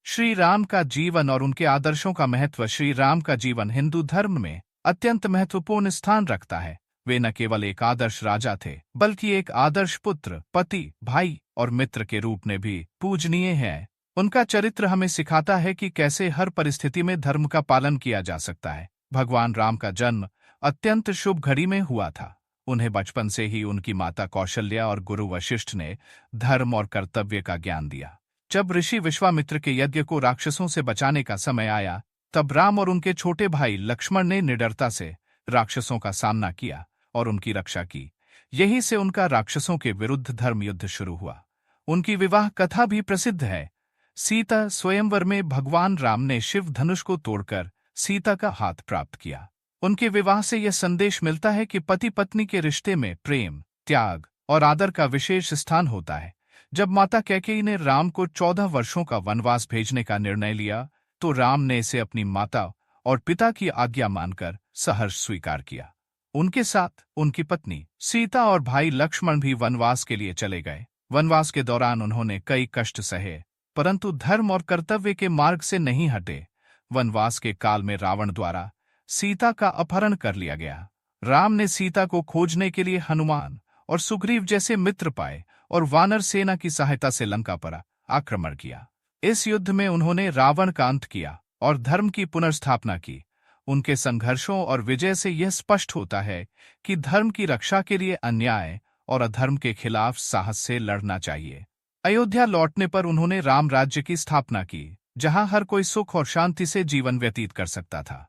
श्री राम का जीवन और उनके आदर्शों का महत्व। श्री राम का जीवन हिंदू धर्म में अत्यंत महत्वपूर्ण स्थान रखता है। वे न केवल एक आदर्श राजा थे, बल्कि एक आदर्श पुत्र, पति, भाई और मित्र के रूप में भी पूजनीय है। उनका चरित्र हमें सिखाता है कि कैसे हर परिस्थिति में धर्म का पालन किया जा सकता है। भगवान राम का जन्म अत्यंत शुभ घड़ी में हुआ था। उन्हें बचपन से ही उनकी माता कौशल्या और गुरु वशिष्ठ ने धर्म और कर्तव्य का ज्ञान दिया। जब ऋषि विश्वामित्र के यज्ञ को राक्षसों से बचाने का समय आया, तब राम और उनके छोटे भाई लक्ष्मण ने निडरता से राक्षसों का सामना किया और उनकी रक्षा की। यही से उनका राक्षसों के विरुद्ध धर्म युद्ध शुरू हुआ। उनकी विवाह कथा भी प्रसिद्ध है। सीता स्वयंवर में भगवान राम ने शिव धनुष को तोड़कर सीता का हाथ प्राप्त किया। उनके विवाह से यह संदेश मिलता है कि पति पत्नी के रिश्ते में प्रेम, त्याग और आदर का विशेष स्थान होता है। जब माता कैकेयी ने राम को 14 वर्षों का वनवास भेजने का निर्णय लिया, तो राम ने इसे अपनी माता और पिता की आज्ञा मानकर सहर्ष स्वीकार किया। उनके साथ उनकी पत्नी सीता और भाई लक्ष्मण भी वनवास के लिए चले गए। वनवास के दौरान उन्होंने कई कष्ट सहे, परंतु धर्म और कर्तव्य के मार्ग से नहीं हटे। वनवास के काल में रावण द्वारा सीता का अपहरण कर लिया गया। राम ने सीता को खोजने के लिए हनुमान और सुग्रीव जैसे मित्र पाए और वानर सेना की सहायता से लंका पर आक्रमण किया। इस युद्ध में उन्होंने रावण का अंत किया और धर्म की पुनर्स्थापना की। उनके संघर्षों और विजय से यह स्पष्ट होता है कि धर्म की रक्षा के लिए अन्याय और अधर्म के खिलाफ साहस से लड़ना चाहिए। अयोध्या लौटने पर उन्होंने राम राज्य की स्थापना की, जहां हर कोई सुख और शांति से जीवन व्यतीत कर सकता था।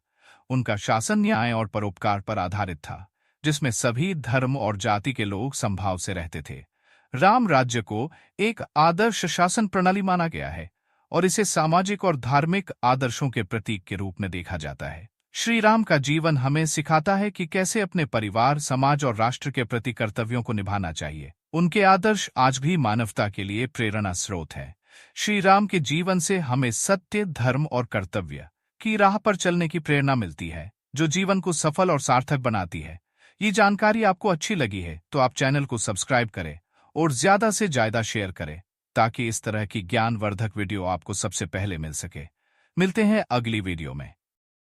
उनका शासन न्याय और परोपकार पर आधारित था, जिसमें सभी धर्म और जाति के लोग समभाव से रहते थे। राम राज्य को एक आदर्श शासन प्रणाली माना गया है और इसे सामाजिक और धार्मिक आदर्शों के प्रतीक के रूप में देखा जाता है। श्री राम का जीवन हमें सिखाता है कि कैसे अपने परिवार, समाज और राष्ट्र के प्रति कर्तव्यों को निभाना चाहिए। उनके आदर्श आज भी मानवता के लिए प्रेरणा स्रोत है। श्री राम के जीवन से हमें सत्य, धर्म और कर्तव्य की राह पर चलने की प्रेरणा मिलती है, जो जीवन को सफल और सार्थक बनाती है। ये जानकारी आपको अच्छी लगी है तो आप चैनल को सब्सक्राइब करें और ज्यादा से ज्यादा शेयर करें, ताकि इस तरह की ज्ञानवर्धक वीडियो आपको सबसे पहले मिल सके। मिलते हैं अगली वीडियो में।